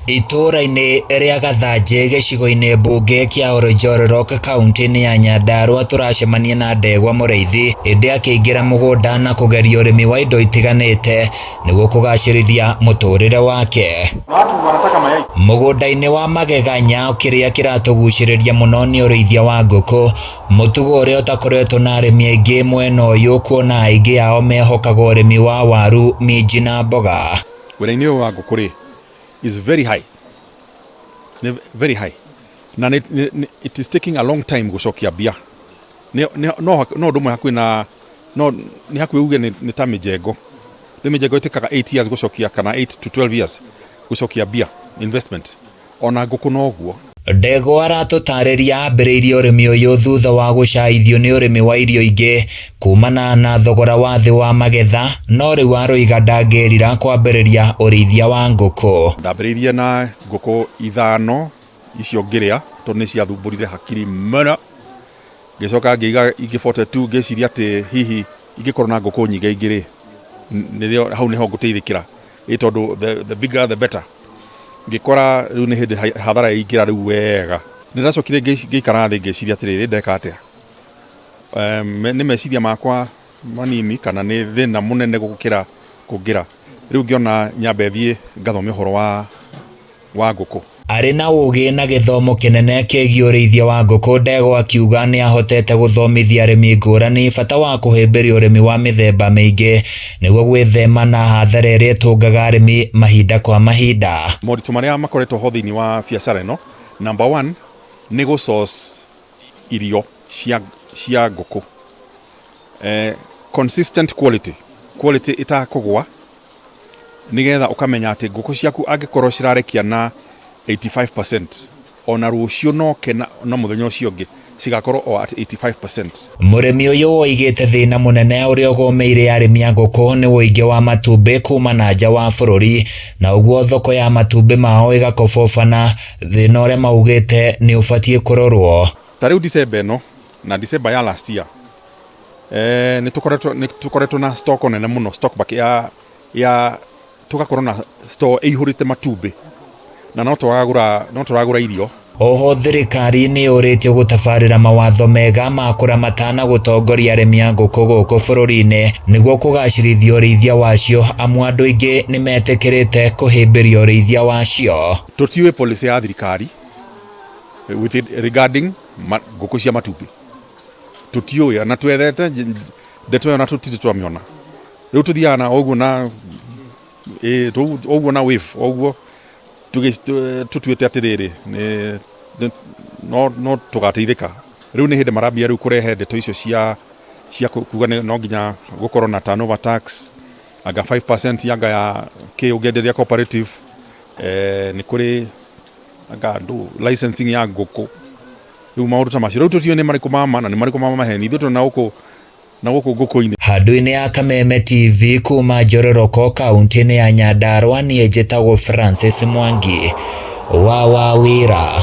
ITUURA-INI ria Gathanji gicigo-ini mbunge kia Oljororok kaunti-ini ya Nyandarua turacemania na ndegwa mũrĩithi indi akĩingira mũgũnda na kũgeria ũrĩmi wa indo itiganĩte nĩguo kũgacĩrithia mũtũrĩre wake. Mũgũnda-inĩ wa magegania kĩrĩa kĩratũgucĩrĩria mũno nĩ ũrĩithia wa ngũkũ, mũtugo ũrĩa ũtakoretwo na arĩmi aingĩ mwena ũyũ kuona aingĩ ao mehokaga ũrĩmi wa waru, minji na mboga. Wĩra-inĩ ũyũ wa ngũkũ is very high. Very high. Na it is taking a long time gucokia bia. No ndumwe hakuĩ na no ni hakuĩ uge ni ta mijengo. Ni mijengo itikaga 8 years gucokia kana 8 to 12 years gucokia bia investment. Ona ngũkũ no guo. Ndegwa aratũtarĩria ambĩrĩirie ũrĩmi ũyũ thutha wa gũcaithio nĩ ũrĩmi wa irio ingĩ kumana na thogora wa thĩ wa magetha, no rĩu aroiga ndangĩrira kwambĩrĩria ũrĩithia wa ngũkũ. Ndambĩrĩirie na ngũkũ 5 icio ngĩrĩa tondũ nĩ ciathumbũrire hakiri mũno. Ngĩcoka ngĩiga ingĩ 42 ngĩciria atĩ hihi ingĩkorwo na ngũkũ nyingĩ ingĩ rĩ hau nĩho ngũteithĩkĩra tondũ the bigger the better. Ngikora riu ni hindi hathara ingira riu wega niracokire ngikara thi ngiciria atiriri ndeka atia ni meciria makwa manini kana ni thina munene gukira kungira riu ngiona nyambe thie ngathome uhoro wa ngũkũ. Arĩ na ũgĩ na gĩthomo kĩnene kĩgiĩ ũrĩithia wa ngũkũ, ndegwa akiuga nĩ ahotete gũthomithia arĩmi ngũrani bata wa kũhĩmbĩria ũrĩmi wa mĩthemba mĩingĩ nĩguo gwĩthema na hathara ĩrĩa ĩtũngaga arĩmi mahinda kwa mahinda. Moritũ marĩa makoretwo ho thĩinĩ wa biacara ĩno, number 1 nĩ gũ-source irio cia ngũkũ. Consistent quality itakũgwa nigetha ũkamenya atĩ ngũkũ ciaku angĩkorwo cirarekia na 85%, ona rũciũ noke na mũthenya ũcio ũngĩ cigakorwo o at 85%. Mũrĩmi ũyũ woigĩte thĩna mũnene ũrĩa ũgũmĩire arĩmi a ngũkũ nĩ ũingĩ wa matumbĩ kuma na nja wa bũrũri, na ũguo thoko ya matumbĩ mao ĩgakobobana, thĩna ũrĩa maugĩte nĩ ũbatiĩ kũrorwo. Ta rĩu December ĩno na December ya last year nĩ tũkoretwo na stock nene mũno, stock back ya tugakorwo na store ĩihũrĩte matumbĩ na no tũragũra irio. Oho thirikari nĩ yũrĩtio gũtabarĩra mawatho mega ma kũramata na gũtongoria arĩmi a ngũkũ gũkũ bũrũri-inĩ nĩguo kũgacĩrithia ũrĩithia wacio, amu andũ aingĩ nĩ metĩkĩrĩte kũhĩmbĩria ũrĩithia wacio. Tũtiũĩ policy ya thirikari regarding ngũkũ cia matumbĩ. Tũtiũĩ na twethete ndeto ĩyo na tũtirĩ twamĩona. Rĩu tũthiaga na ũguo na wave ũguo tutuĩte atĩrĩrĩ no tũgateithĩka. Rĩu nĩ hĩndĩ marambia rĩu kũrehe ndeto icio cia kuga no nginya gũkorwo na turnover tax, anga 5% yanga ya ũngĩenderia cooperative, nĩ kũrĩ anga licensing ya ngũkũ. Rĩu maũndũ ta macio rĩu tũtiũĩ nĩ marĩkũ mama na nĩ marĩkũ mama maheni, ithuĩ tũrĩ na gũkũ ngũkũ-inĩ. Handũ-inĩ ya Kameme TV kuma Oljororok kaunti-inĩ ya Nyandarua, niĩ njĩtagwo Francis Mwangi wa Wawira.